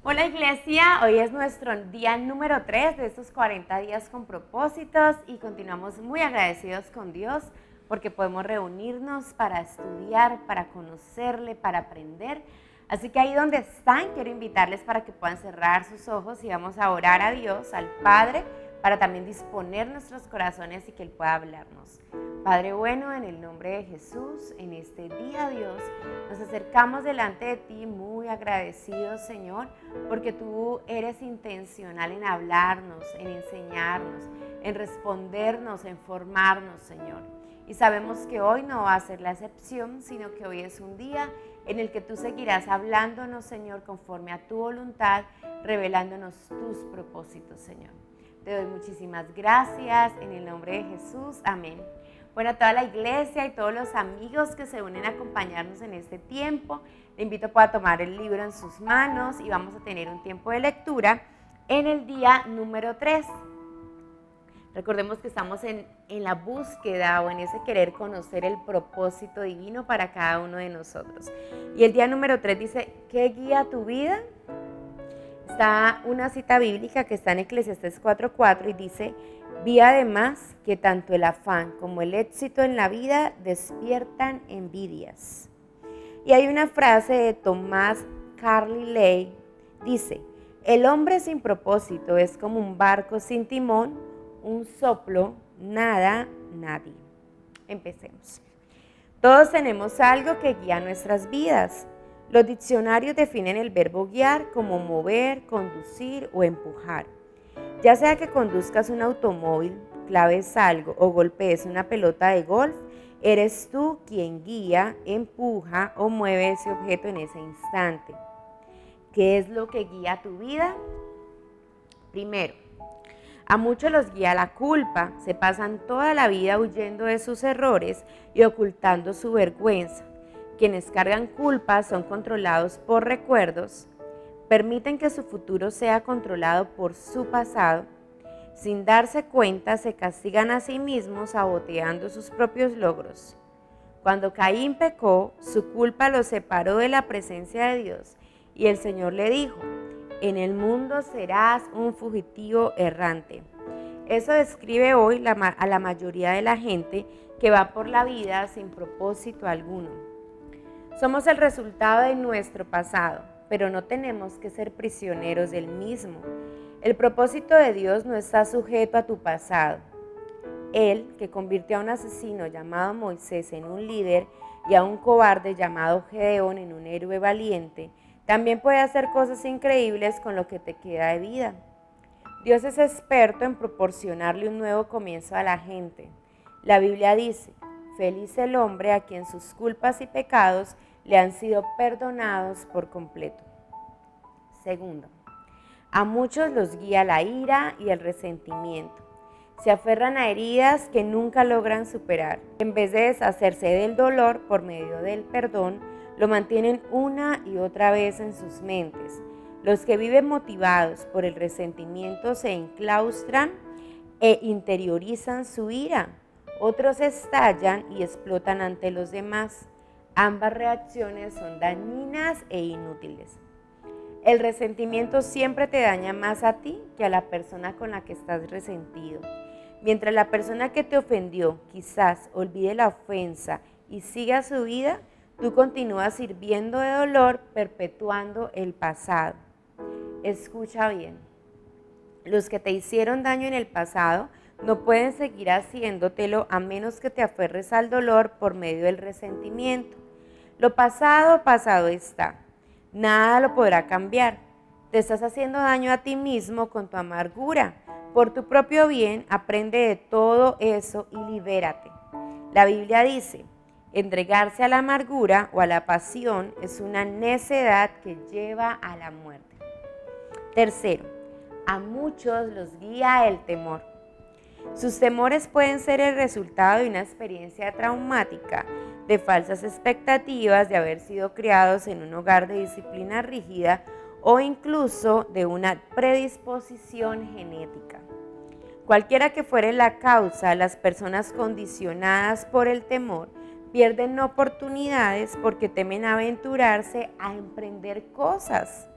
Hola Iglesia, hoy es nuestro día número 3 de estos 40 días con propósitos y continuamos muy agradecidos con Dios porque podemos reunirnos para estudiar, para conocerle, para aprender. Así que ahí donde están, quiero invitarles para que puedan cerrar sus ojos y vamos a orar a Dios, al Padre, para también disponer nuestros corazones y que Él pueda hablarnos. Padre bueno, en el nombre de Jesús, en este día, Dios, nos acercamos delante de ti muy agradecidos, Señor, porque tú eres intencional en hablarnos, en enseñarnos, en respondernos, en formarnos, Señor. Y sabemos que hoy no va a ser la excepción, sino que hoy es un día en el que tú seguirás hablándonos, Señor, conforme a tu voluntad, revelándonos tus propósitos, Señor. Te doy muchísimas gracias en el nombre de Jesús. Amén. Bueno, a toda la iglesia y todos los amigos que se unen a acompañarnos en este tiempo, le invito a tomar el libro en sus manos y vamos a tener un tiempo de lectura en el día número 3. Recordemos que estamos en la búsqueda o en ese querer conocer el propósito divino para cada uno de nosotros. Y el día número 3 dice, ¿qué guía tu vida? Está una cita bíblica que está en Eclesiastés 4:4 y dice, vi además que tanto el afán como el éxito en la vida despiertan envidias. Y hay una frase de Tomás Carlyle, dice, el hombre sin propósito es como un barco sin timón, un soplo, nada, nadie. Empecemos. Todos tenemos algo que guía nuestras vidas. Los diccionarios definen el verbo guiar como mover, conducir o empujar. Ya sea que conduzcas un automóvil, claves algo o golpees una pelota de golf, eres tú quien guía, empuja o mueve ese objeto en ese instante. ¿Qué es lo que guía tu vida? Primero, a muchos los guía la culpa, se pasan toda la vida huyendo de sus errores y ocultando su vergüenza. Quienes cargan culpa son controlados por recuerdos, permiten que su futuro sea controlado por su pasado, sin darse cuenta se castigan a sí mismos saboteando sus propios logros. Cuando Caín pecó, su culpa lo separó de la presencia de Dios y el Señor le dijo, en el mundo serás un fugitivo errante. Eso describe hoy a la mayoría de la gente que va por la vida sin propósito alguno. Somos el resultado de nuestro pasado, pero no tenemos que ser prisioneros del mismo. El propósito de Dios no está sujeto a tu pasado. Él, que convirtió a un asesino llamado Moisés en un líder y a un cobarde llamado Gedeón en un héroe valiente, también puede hacer cosas increíbles con lo que te queda de vida. Dios es experto en proporcionarle un nuevo comienzo a la gente. La Biblia dice, feliz el hombre a quien sus culpas y pecados le han sido perdonados por completo. Segundo, a muchos los guía la ira y el resentimiento. Se aferran a heridas que nunca logran superar. En vez de deshacerse del dolor por medio del perdón, lo mantienen una y otra vez en sus mentes. Los que viven motivados por el resentimiento se enclaustran e interiorizan su ira. Otros estallan y explotan ante los demás. Ambas reacciones son dañinas e inútiles. El resentimiento siempre te daña más a ti que a la persona con la que estás resentido. Mientras la persona que te ofendió quizás olvide la ofensa y siga su vida, tú continúas sirviendo de dolor, perpetuando el pasado. Escucha bien, los que te hicieron daño en el pasado no pueden seguir haciéndotelo a menos que te aferres al dolor por medio del resentimiento. Lo pasado, pasado está. Nada lo podrá cambiar. Te estás haciendo daño a ti mismo con tu amargura. Por tu propio bien, aprende de todo eso y libérate. La Biblia dice, entregarse a la amargura o a la pasión es una necedad que lleva a la muerte. Tercero, a muchos los guía el temor. Sus temores pueden ser el resultado de una experiencia traumática, de falsas expectativas de haber sido criados en un hogar de disciplina rígida o incluso de una predisposición genética. Cualquiera que fuere la causa, las personas condicionadas por el temor pierden oportunidades porque temen aventurarse a emprender cosas.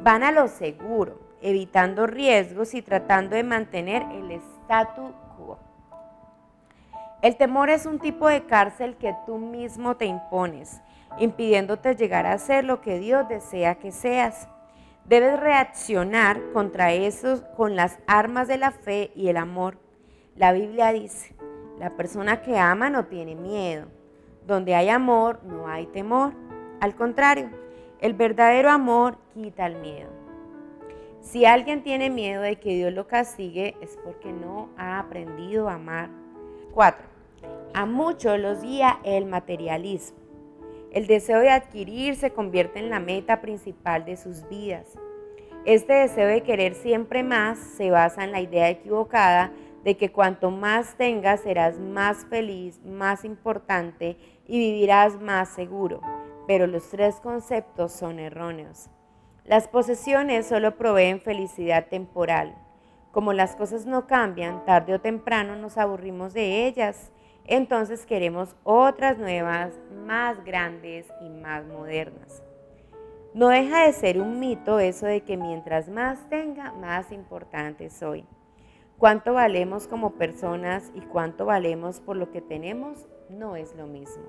Van a lo seguro, evitando riesgos y tratando de mantener el statu quo. El temor es un tipo de cárcel que tú mismo te impones, impidiéndote llegar a ser lo que Dios desea que seas. Debes reaccionar contra eso con las armas de la fe y el amor. La Biblia dice, la persona que ama no tiene miedo. Donde hay amor, no hay temor. Al contrario, el verdadero amor quita el miedo. Si alguien tiene miedo de que Dios lo castigue, es porque no ha aprendido a amar. 4. A muchos los guía el materialismo. El deseo de adquirir se convierte en la meta principal de sus vidas. Este deseo de querer siempre más se basa en la idea equivocada de que cuanto más tengas serás más feliz, más importante y vivirás más seguro. Pero los tres conceptos son erróneos. Las posesiones solo proveen felicidad temporal. Como las cosas no cambian, tarde o temprano nos aburrimos de ellas. Entonces queremos otras nuevas, más grandes y más modernas. No deja de ser un mito eso de que mientras más tenga, más importante soy. Cuánto valemos como personas y cuánto valemos por lo que tenemos no es lo mismo.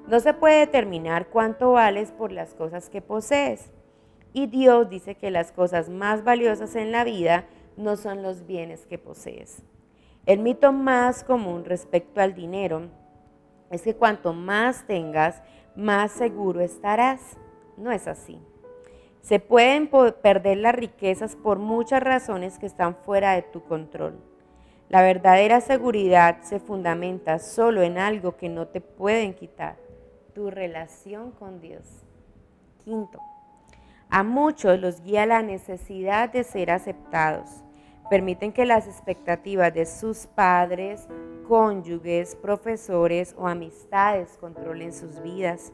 No se puede determinar cuánto vales por las cosas que posees. Y Dios dice que las cosas más valiosas en la vida no son los bienes que posees. El mito más común respecto al dinero es que cuanto más tengas, más seguro estarás. No es así. Se pueden perder las riquezas por muchas razones que están fuera de tu control. La verdadera seguridad se fundamenta solo en algo que no te pueden quitar, tu relación con Dios. 5. A muchos los guía la necesidad de ser aceptados. Permiten que las expectativas de sus padres, cónyuges, profesores o amistades controlen sus vidas.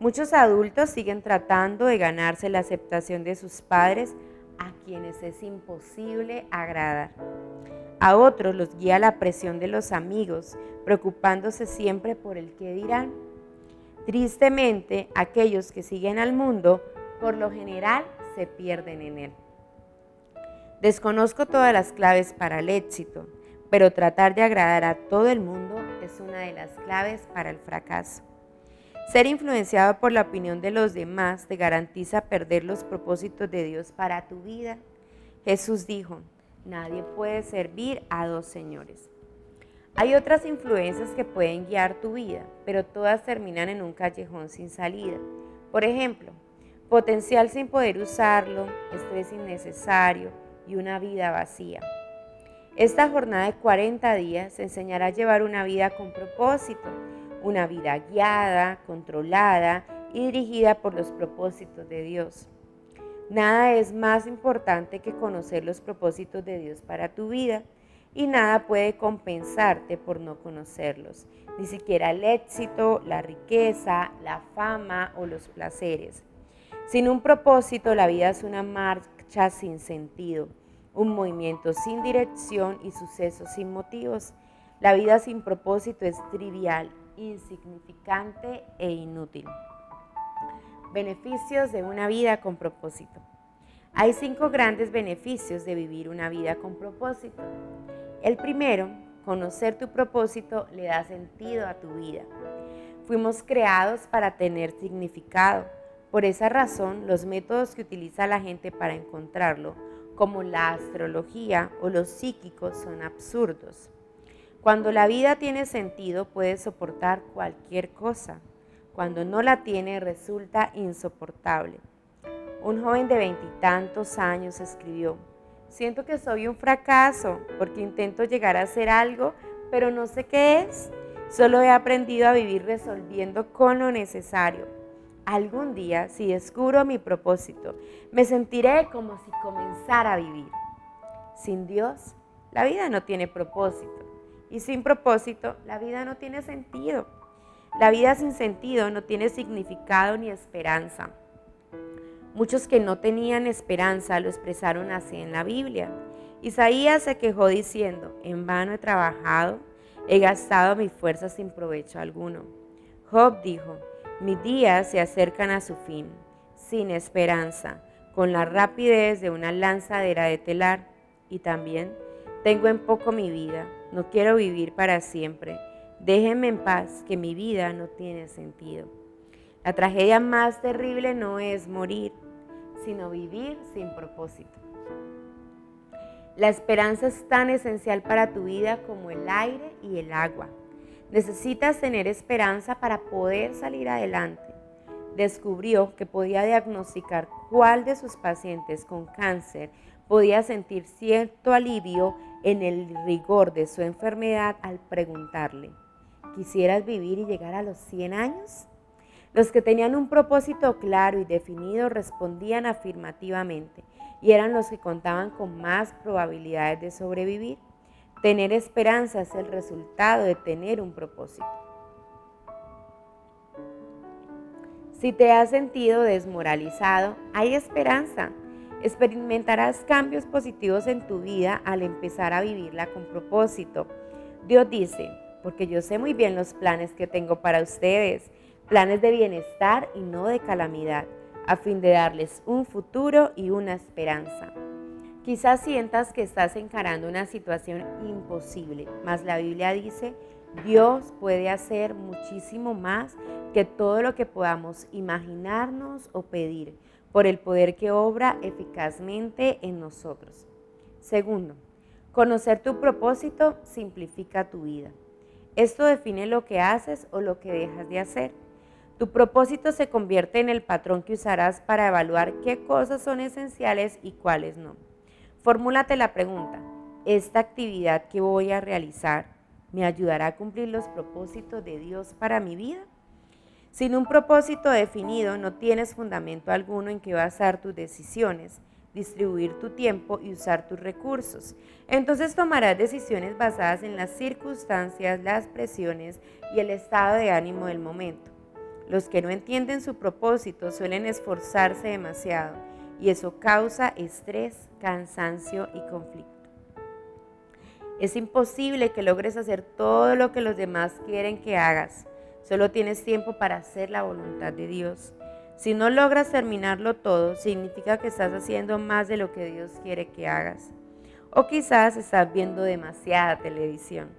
Muchos adultos siguen tratando de ganarse la aceptación de sus padres, a quienes es imposible agradar. A otros los guía la presión de los amigos, preocupándose siempre por el qué dirán. Tristemente, aquellos que siguen al mundo, por lo general, se pierden en él. Desconozco todas las claves para el éxito, pero tratar de agradar a todo el mundo es una de las claves para el fracaso. Ser influenciado por la opinión de los demás te garantiza perder los propósitos de Dios para tu vida. Jesús dijo, nadie puede servir a dos señores. Hay otras influencias que pueden guiar tu vida, pero todas terminan en un callejón sin salida. Por ejemplo, potencial sin poder usarlo, estrés innecesario y una vida vacía. Esta jornada de 40 días enseñará a llevar una vida con propósito, una vida guiada, controlada y dirigida por los propósitos de Dios. Nada es más importante que conocer los propósitos de Dios para tu vida y nada puede compensarte por no conocerlos, ni siquiera el éxito, la riqueza, la fama o los placeres. Sin un propósito, la vida es una marcha sin sentido, un movimiento sin dirección y sucesos sin motivos. La vida sin propósito es trivial, insignificante e inútil. Beneficios de una vida con propósito. Hay 5 grandes beneficios de vivir una vida con propósito. El primero, conocer tu propósito le da sentido a tu vida. Fuimos creados para tener significado. Por esa razón, los métodos que utiliza la gente para encontrarlo, como la astrología o los psíquicos, son absurdos. Cuando la vida tiene sentido, puedes soportar cualquier cosa. Cuando no la tiene, resulta insoportable. Un joven de 20 y tantos años escribió, siento que soy un fracaso porque intento llegar a hacer algo, pero no sé qué es. Solo he aprendido a vivir resolviendo con lo necesario. Algún día, si descubro mi propósito, me sentiré como si comenzara a vivir. Sin Dios, la vida no tiene propósito. Y sin propósito, la vida no tiene sentido. La vida sin sentido no tiene significado ni esperanza. Muchos que no tenían esperanza lo expresaron así en la Biblia. Isaías se quejó diciendo, en vano he trabajado, he gastado mis fuerzas sin provecho alguno. Job dijo, mis días se acercan a su fin, sin esperanza, con la rapidez de una lanzadera de telar. Y también tengo en poco mi vida, no quiero vivir para siempre. Déjenme en paz, que mi vida no tiene sentido. La tragedia más terrible no es morir, sino vivir sin propósito. La esperanza es tan esencial para tu vida como el aire y el agua. Necesitas tener esperanza para poder salir adelante. Descubrió que podía diagnosticar cuál de sus pacientes con cáncer podía sentir cierto alivio en el rigor de su enfermedad al preguntarle: ¿quisieras vivir y llegar a los 100 años? Los que tenían un propósito claro y definido respondían afirmativamente y eran los que contaban con más probabilidades de sobrevivir. Tener esperanza es el resultado de tener un propósito. Si te has sentido desmoralizado, hay esperanza. Experimentarás cambios positivos en tu vida al empezar a vivirla con propósito. Dios dice: porque yo sé muy bien los planes que tengo para ustedes, planes de bienestar y no de calamidad, a fin de darles un futuro y una esperanza. Quizás sientas que estás encarando una situación imposible, mas la Biblia dice: Dios puede hacer muchísimo más que todo lo que podamos imaginarnos o pedir, por el poder que obra eficazmente en nosotros. Segundo, conocer tu propósito simplifica tu vida. Esto define lo que haces o lo que dejas de hacer. Tu propósito se convierte en el patrón que usarás para evaluar qué cosas son esenciales y cuáles no. Formúlate la pregunta: ¿esta actividad que voy a realizar me ayudará a cumplir los propósitos de Dios para mi vida? Sin un propósito definido, no tienes fundamento alguno en que basar tus decisiones, distribuir tu tiempo y usar tus recursos. Entonces tomarás decisiones basadas en las circunstancias, las presiones y el estado de ánimo del momento. Los que no entienden su propósito suelen esforzarse demasiado y eso causa estrés, cansancio y conflicto. Es imposible que logres hacer todo lo que los demás quieren que hagas. Solo tienes tiempo para hacer la voluntad de Dios. Si no logras terminarlo todo, significa que estás haciendo más de lo que Dios quiere que hagas. O quizás estás viendo demasiada televisión.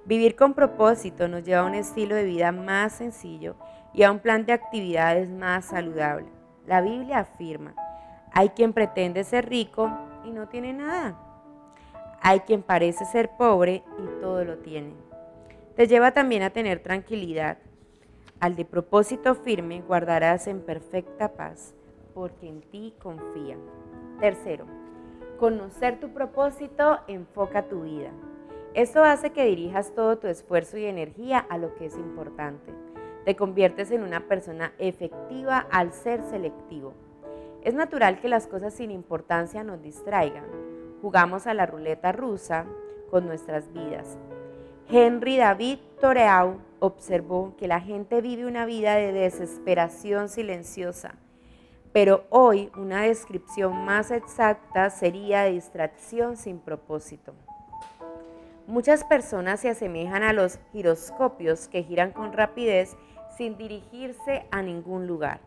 Vivir con propósito nos lleva a un estilo de vida más sencillo y a un plan de actividades más saludable. La Biblia afirma: hay quien pretende ser rico y no tiene nada. Hay quien parece ser pobre y todo lo tiene. Te lleva también a tener tranquilidad. Al de propósito firme guardarás en perfecta paz, porque en ti confía. Tercero, conocer tu propósito enfoca tu vida. Esto hace que dirijas todo tu esfuerzo y energía a lo que es importante. Te conviertes en una persona efectiva al ser selectivo. Es natural que las cosas sin importancia nos distraigan. Jugamos a la ruleta rusa con nuestras vidas. Henry David Thoreau observó que la gente vive una vida de desesperación silenciosa, pero hoy una descripción más exacta sería distracción sin propósito. Muchas personas se asemejan a los giroscopios que giran con rapidez sin dirigirse a ningún lugar.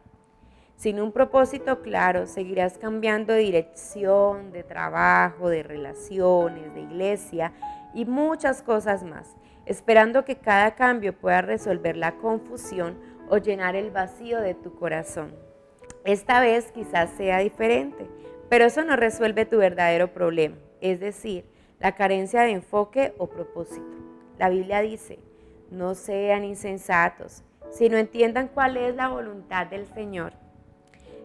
Sin un propósito claro, seguirás cambiando de dirección, de trabajo, de relaciones, de iglesia y muchas cosas más, esperando que cada cambio pueda resolver la confusión o llenar el vacío de tu corazón. Esta vez quizás sea diferente, pero eso no resuelve tu verdadero problema, es decir, la carencia de enfoque o propósito. La Biblia dice: no sean insensatos, sino entiendan cuál es la voluntad del Señor.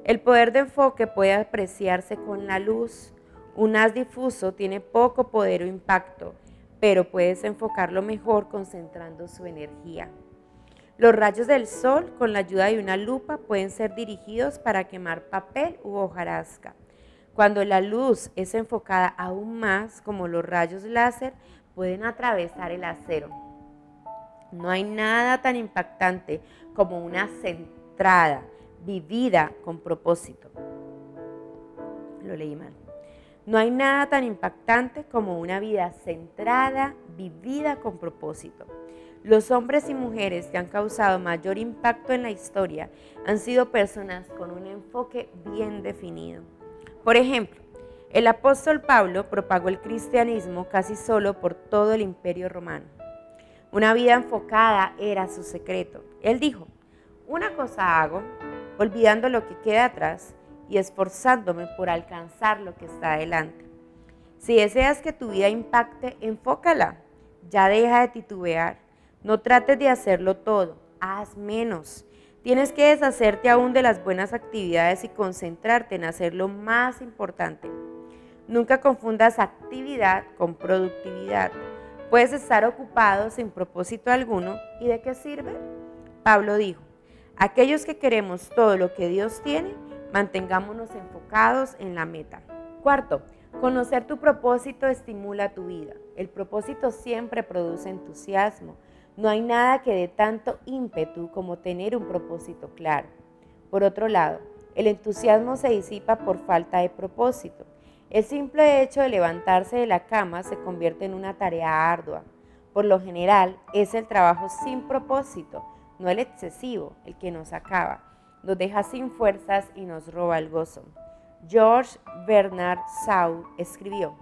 El poder de enfoque puede apreciarse con la luz. Un haz difuso tiene poco poder o impacto, pero puedes enfocarlo mejor concentrando su energía. Los rayos del sol, con la ayuda de una lupa, pueden ser dirigidos para quemar papel u hojarasca. Cuando la luz es enfocada aún más, como los rayos láser, pueden atravesar el acero. No hay nada tan impactante como una centrada, vivida con propósito. Lo leí mal. No hay nada tan impactante como una vida centrada, vivida con propósito. Los hombres y mujeres que han causado mayor impacto en la historia han sido personas con un enfoque bien definido. Por ejemplo, el apóstol Pablo propagó el cristianismo casi solo por todo el imperio romano. Una vida enfocada era su secreto. Él dijo: una cosa hago, olvidando lo que queda atrás y esforzándome por alcanzar lo que está adelante. Si deseas que tu vida impacte, enfócala. Ya deja de titubear. No trates de hacerlo todo, haz menos. Tienes que deshacerte aún de las buenas actividades y concentrarte en hacer lo más importante. Nunca confundas actividad con productividad. Puedes estar ocupado sin propósito alguno, ¿y de qué sirve? Pablo dijo: aquellos que queremos todo lo que Dios tiene, mantengámonos enfocados en la meta. Cuarto, conocer tu propósito estimula tu vida. El propósito siempre produce entusiasmo. No hay nada que dé tanto ímpetu como tener un propósito claro. Por otro lado, el entusiasmo se disipa por falta de propósito. El simple hecho de levantarse de la cama se convierte en una tarea ardua. Por lo general, es el trabajo sin propósito, no el excesivo, el que nos acaba, nos deja sin fuerzas y nos roba el gozo. George Bernard Shaw escribió: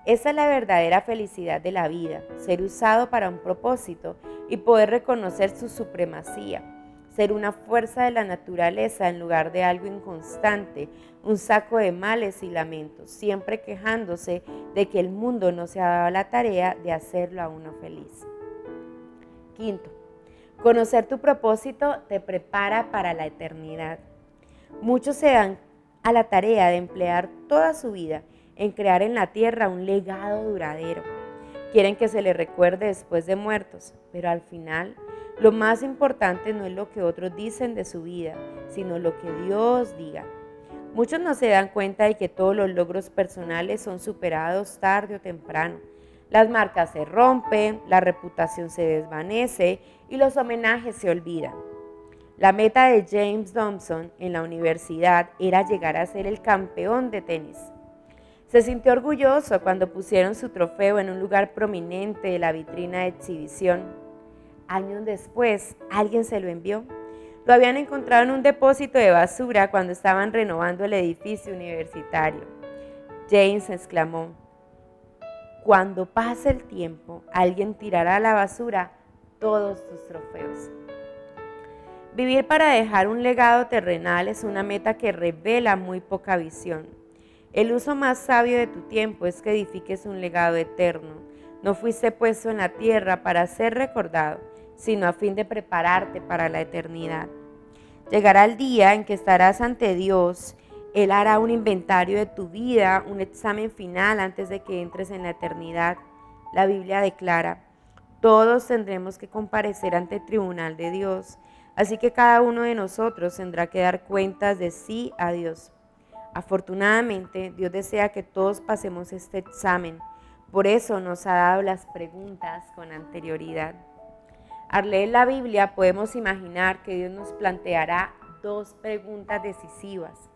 esa es la verdadera felicidad de la vida, ser usado para un propósito y poder reconocer su supremacía, ser una fuerza de la naturaleza en lugar de algo inconstante, un saco de males y lamentos, siempre quejándose de que el mundo no se ha dado la tarea de hacerlo a uno feliz. Quinto, conocer tu propósito te prepara para la eternidad. Muchos se dan a la tarea de emplear toda su vida en crear en la tierra un legado duradero. Quieren que se les recuerde después de muertos, pero al final lo más importante no es lo que otros dicen de su vida, sino lo que Dios diga. Muchos no se dan cuenta de que todos los logros personales son superados tarde o temprano. Las marcas se rompen, la reputación se desvanece y los homenajes se olvidan. La meta de James Dobson en la universidad era llegar a ser el campeón de tenis. Se sintió orgulloso cuando pusieron su trofeo en un lugar prominente de la vitrina de exhibición. Años después, alguien se lo envió. Lo habían encontrado en un depósito de basura cuando estaban renovando el edificio universitario. James exclamó: cuando pase el tiempo, alguien tirará a la basura todos tus trofeos. Vivir para dejar un legado terrenal es una meta que revela muy poca visión. El uso más sabio de tu tiempo es que edifiques un legado eterno. No fuiste puesto en la tierra para ser recordado, sino a fin de prepararte para la eternidad. Llegará el día en que estarás ante Dios. Él hará un inventario de tu vida, un examen final antes de que entres en la eternidad. La Biblia declara: todos tendremos que comparecer ante el tribunal de Dios, así que cada uno de nosotros tendrá que dar cuentas de sí a Dios. Afortunadamente, Dios desea que todos pasemos este examen. Por eso nos ha dado las preguntas con anterioridad. Al leer la Biblia podemos imaginar que Dios nos planteará dos preguntas decisivas.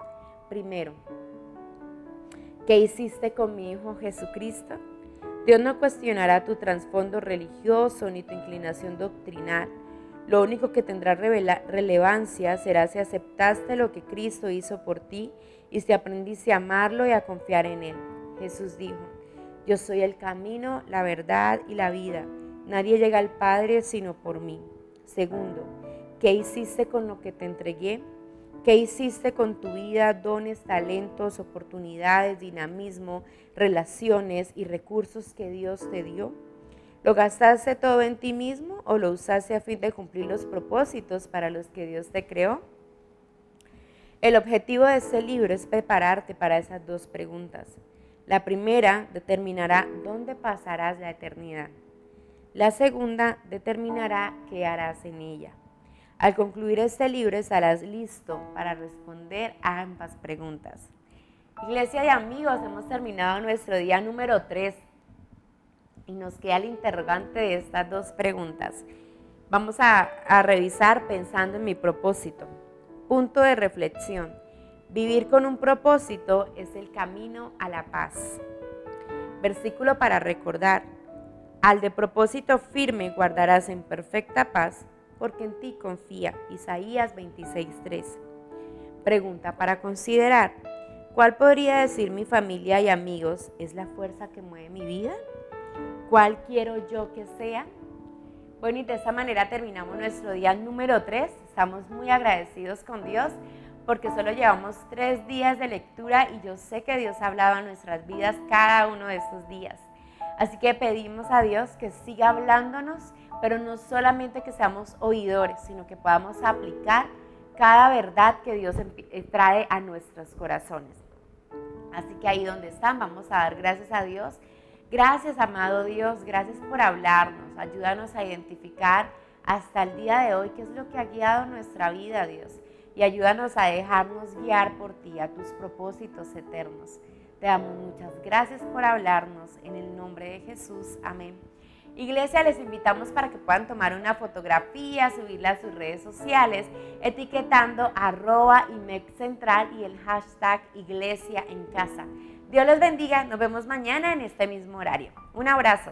Primero, ¿qué hiciste con mi Hijo Jesucristo? Dios no cuestionará tu trasfondo religioso ni tu inclinación doctrinal. Lo único que tendrá relevancia será si aceptaste lo que Cristo hizo por ti y si aprendiste a amarlo y a confiar en Él. Jesús dijo: yo soy el camino, la verdad y la vida. Nadie llega al Padre sino por mí. Segundo, ¿qué hiciste con lo que te entregué? ¿Qué hiciste con tu vida, dones, talentos, oportunidades, dinamismo, relaciones y recursos que Dios te dio? ¿Lo gastaste todo en ti mismo o lo usaste a fin de cumplir los propósitos para los que Dios te creó? El objetivo de este libro es prepararte para esas dos preguntas. La primera determinará dónde pasarás la eternidad. La segunda determinará qué harás en ella. Al concluir este libro estarás listo para responder a ambas preguntas. Iglesia y amigos, hemos terminado nuestro día número 3 y nos queda el interrogante de estas dos preguntas. Vamos a revisar pensando en mi propósito. Punto de reflexión: vivir con un propósito es el camino a la paz. Versículo para recordar: Al de propósito firme guardarás en perfecta paz, porque en ti confía. Isaías 26:3. Pregunta para considerar. ¿Cuál podría decir mi familia y amigos es la fuerza que mueve mi vida? ¿Cuál quiero yo que sea? Bueno, y de esta manera terminamos nuestro día número 3. Estamos muy agradecidos con Dios porque solo llevamos 3 días de lectura y yo sé que Dios ha hablado a nuestras vidas cada uno de estos días. Así que pedimos a Dios que siga hablándonos, pero no solamente que seamos oidores, sino que podamos aplicar cada verdad que Dios trae a nuestros corazones. Así que ahí donde están, vamos a dar gracias a Dios. Gracias, amado Dios, gracias por hablarnos. Ayúdanos a identificar hasta el día de hoy qué es lo que ha guiado nuestra vida, Dios. Y ayúdanos a dejarnos guiar por ti, a tus propósitos eternos. Te damos muchas gracias por hablarnos. En el nombre de Jesús, amén. Iglesia, les invitamos para que puedan tomar una fotografía, subirla a sus redes sociales, etiquetando @IMECCentral y el hashtag Iglesia en Casa. Dios los bendiga, nos vemos mañana en este mismo horario. Un abrazo.